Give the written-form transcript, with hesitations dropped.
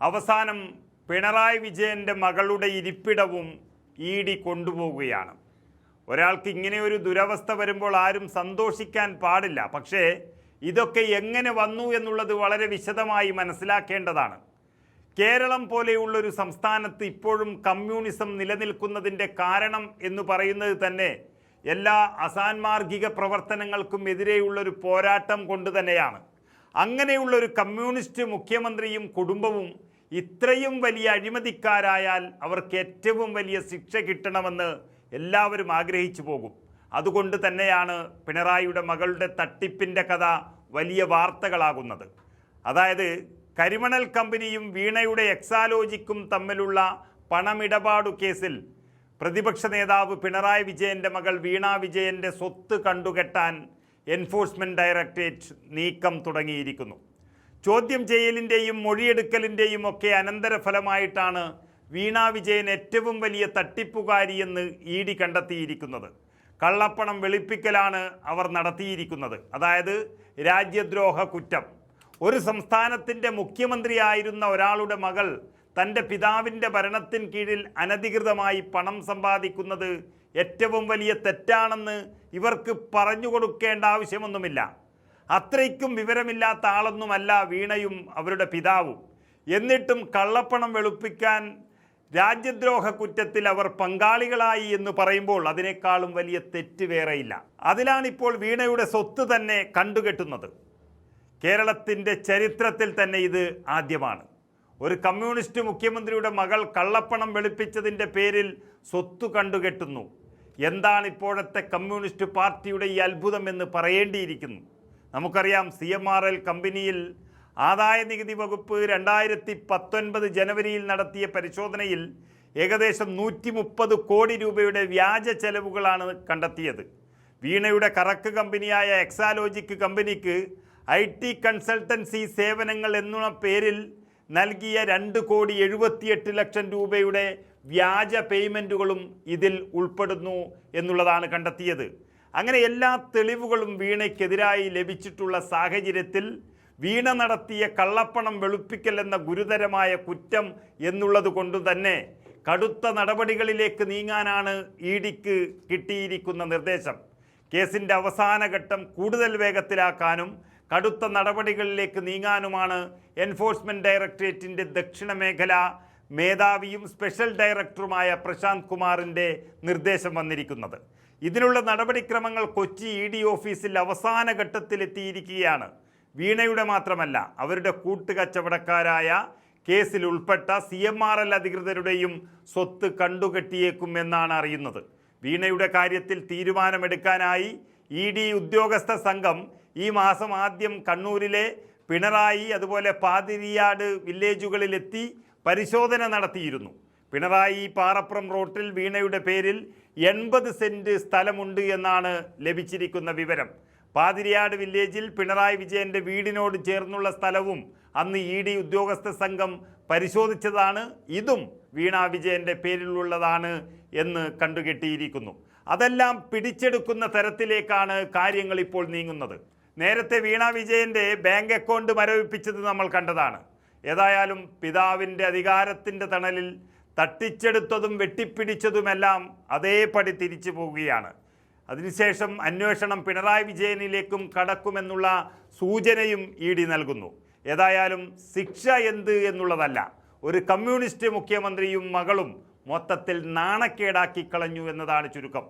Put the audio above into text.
അവസാനം പിണറായി വിജയൻ്റെ മകളുടെ ഇരിപ്പിടവും ED കൊണ്ടുപോവുകയാണ്. ഒരാൾക്ക് ഇങ്ങനെ ഒരു ദുരവസ്ഥ വരുമ്പോൾ ആരും സന്തോഷിക്കാൻ പാടില്ല. പക്ഷേ ഇതൊക്കെ എങ്ങനെ വന്നു എന്നുള്ളത് വളരെ വിശദമായി മനസ്സിലാക്കേണ്ടതാണ്. കേരളം പോലെയുള്ളൊരു സംസ്ഥാനത്ത് ഇപ്പോഴും കമ്മ്യൂണിസം നിലനിൽക്കുന്നതിൻ്റെ കാരണം എന്ന് പറയുന്നത് തന്നെ എല്ലാ അസാൻമാർഗിക പ്രവർത്തനങ്ങൾക്കും എതിരെയുള്ളൊരു പോരാട്ടം കൊണ്ട് തന്നെയാണ്. അങ്ങനെയുള്ളൊരു കമ്മ്യൂണിസ്റ്റ് മുഖ്യമന്ത്രിയും കുടുംബവും ഇത്രയും വലിയ അഴിമതിക്കാരായാൽ അവർക്ക് ഏറ്റവും വലിയ ശിക്ഷ കിട്ടണമെന്ന് എല്ലാവരും ആഗ്രഹിച്ചു പോകും. അതുകൊണ്ട് തന്നെയാണ് പിണറായിയുടെ മകളുടെ തട്ടിപ്പിൻ്റെ കഥ വലിയ വാർത്തകളാകുന്നത്. അതായത് കരിമണൽ കമ്പനിയും വീണയുടെ എക്സാലോജിക്കും തമ്മിലുള്ള പണമിടപാടു കേസിൽ പ്രതിപക്ഷ നേതാവ് പിണറായി വിജയൻ്റെ മകൾ വീണ വിജയൻ്റെ സ്വത്ത് കണ്ടുകെട്ടാൻ എൻഫോഴ്സ്മെൻറ്റ് ഡയറക്ടറേറ്റ് നീക്കം തുടങ്ങിയിരിക്കുന്നു. ചോദ്യം ചെയ്യലിൻ്റെയും മൊഴിയെടുക്കലിൻ്റെയും ഒക്കെ അനന്തരഫലമായിട്ടാണ് വീണ വിജയൻ ഏറ്റവും വലിയ തട്ടിപ്പുകാരിയെന്ന് ED കണ്ടെത്തിയിരിക്കുന്നത്. കള്ളപ്പണം വെളുപ്പിക്കലാണ് അവർ നടത്തിയിരിക്കുന്നത്. അതായത് രാജ്യദ്രോഹ കുറ്റം. ഒരു സംസ്ഥാനത്തിൻ്റെ മുഖ്യമന്ത്രിയായിരുന്ന ഒരാളുടെ മകൾ തൻ്റെ പിതാവിൻ്റെ ഭരണത്തിന് കീഴിൽ അനധികൃതമായി പണം സമ്പാദിക്കുന്നത് ഏറ്റവും വലിയ തെറ്റാണെന്ന് ഇവർക്ക് പറഞ്ഞു കൊടുക്കേണ്ട ആവശ്യമൊന്നുമില്ല. അത്രയ്ക്കും വിവരമില്ലാത്ത ആളൊന്നുമല്ല വീണയും അവരുടെ പിതാവും. എന്നിട്ടും കള്ളപ്പണം വെളുപ്പിക്കാൻ രാജ്യദ്രോഹ കുറ്റത്തിൽ അവർ പങ്കാളികളായി എന്ന് പറയുമ്പോൾ അതിനേക്കാളും വലിയ തെറ്റ് വേറെയില്ല. അതിലാണിപ്പോൾ വീണയുടെ സ്വത്ത് തന്നെ കണ്ടുകെട്ടുന്നത്. കേരളത്തിൻ്റെ ചരിത്രത്തിൽ തന്നെ ഇത് ആദ്യമാണ്. ഒരു കമ്മ്യൂണിസ്റ്റ് മുഖ്യമന്ത്രിയുടെ മകൾ കള്ളപ്പണം വെളുപ്പിച്ചതിൻ്റെ പേരിൽ സ്വത്ത് കണ്ടുകെട്ടുന്നു. എന്താണ് ഇപ്പോഴത്തെ കമ്മ്യൂണിസ്റ്റ് പാർട്ടിയുടെ ഈ അത്ഭുതം എന്ന് പറയേണ്ടിയിരിക്കുന്നു. നമുക്കറിയാം, CMRL കമ്പനിയിൽ ആദായ നികുതി വകുപ്പ് 2019 ജനുവരിയിൽ നടത്തിയ പരിശോധനയിൽ ഏകദേശം 130 കോടി രൂപയുടെ വ്യാജ ചെലവുകളാണ് കണ്ടെത്തിയത്. വീണയുടെ കറക്ക് കമ്പനിയായ എക്സാലോജിക് കമ്പനിക്ക് IT കൺസൾട്ടൻസി സേവനങ്ങൾ എന്ന പേരിൽ നൽകിയ 2,78,00,000 രൂപയുടെ വ്യാജ പേയ്മെൻറ്റുകളും ഇതിൽ ഉൾപ്പെടുന്നു എന്നുള്ളതാണ് കണ്ടെത്തിയത്. അങ്ങനെ എല്ലാ തെളിവുകളും വീണയ്ക്കെതിരായി ലഭിച്ചിട്ടുള്ള സാഹചര്യത്തിൽ വീണ നടത്തിയ കള്ളപ്പണം വെളുപ്പിക്കൽ എന്ന ഗുരുതരമായ കുറ്റം എന്നുള്ളത് കൊണ്ട് തന്നെ കടുത്ത നടപടികളിലേക്ക് നീങ്ങാനാണ് EDക്ക് കിട്ടിയിരിക്കുന്ന നിർദ്ദേശം. കേസിൻ്റെ അവസാന ഘട്ടം കൂടുതൽ വേഗത്തിലാക്കാനും കടുത്ത നടപടികളിലേക്ക് നീങ്ങാനുമാണ് എൻഫോഴ്സ്മെൻറ്റ് ഡയറക്ടറേറ്റിൻ്റെ ദക്ഷിണ മേഖല മേധാവിയും സ്പെഷ്യൽ ഡയറക്ടറുമായ പ്രശാന്ത് കുമാറിൻ്റെ നിർദ്ദേശം വന്നിരിക്കുന്നത്. ഇതിനുള്ള നടപടിക്രമങ്ങൾ കൊച്ചി ED ഓഫീസിൽ അവസാന ഘട്ടത്തിലെത്തിയിരിക്കുകയാണ്. വീണയുടെ മാത്രമല്ല, അവരുടെ കൂട്ടുകച്ചവടക്കാരായ കേസിൽ ഉൾപ്പെട്ട CMRL അധികൃതരുടെയും സ്വത്ത് കണ്ടുകെട്ടിയേക്കും എന്നാണ് അറിയുന്നത്. വീണയുടെ കാര്യത്തിൽ തീരുമാനമെടുക്കാനായി ED ഉദ്യോഗസ്ഥ സംഘം ഈ മാസം ആദ്യം കണ്ണൂരിലെ പിണറായി അതുപോലെ പാതിരിയാട് വില്ലേജുകളിലെത്തി പരിശോധന നടത്തിയിരുന്നു. പിണറായി പാറപ്പുറം റോട്ടിൽ വീണയുടെ പേരിൽ 80 സെൻറ്റ് സ്ഥലമുണ്ട് എന്നാണ് ലഭിച്ചിരിക്കുന്ന വിവരം. പാതിരിയാട് വില്ലേജിൽ പിണറായി വിജയൻ്റെ വീടിനോട് ചേർന്നുള്ള സ്ഥലവും അന്ന് ED ഉദ്യോഗസ്ഥ സംഘം പരിശോധിച്ചതാണ്. ഇതും വീണ വിജയൻ്റെ പേരിലുള്ളതാണ് എന്ന് കണ്ടുകെട്ടിയിരിക്കുന്നു. അതെല്ലാം പിടിച്ചെടുക്കുന്ന തരത്തിലേക്കാണ് കാര്യങ്ങൾ ഇപ്പോൾ നീങ്ങുന്നത്. നേരത്തെ വീണ വിജയൻ്റെ ബാങ്ക് അക്കൗണ്ട് മരവിപ്പിച്ചത് നമ്മൾ കണ്ടതാണ്. ഏതായാലും പിതാവിൻ്റെ അധികാരത്തിൻ്റെ തണലിൽ തട്ടിച്ചെടുത്തതും വെട്ടിപ്പിടിച്ചതുമെല്ലാം അതേപടി തിരിച്ചു പോവുകയാണ്. അതിനുശേഷം അന്വേഷണം പിണറായി വിജയനിലേക്കും കടക്കുമെന്നുള്ള സൂചനയും ED നൽകുന്നു. ഏതായാലും ശിക്ഷ എന്ത് എന്നുള്ളതല്ല, ഒരു കമ്മ്യൂണിസ്റ്റ് മുഖ്യമന്ത്രിയും മകളും മൊത്തത്തിൽ നാണക്കേടാക്കി കളഞ്ഞു എന്നതാണ് ചുരുക്കം.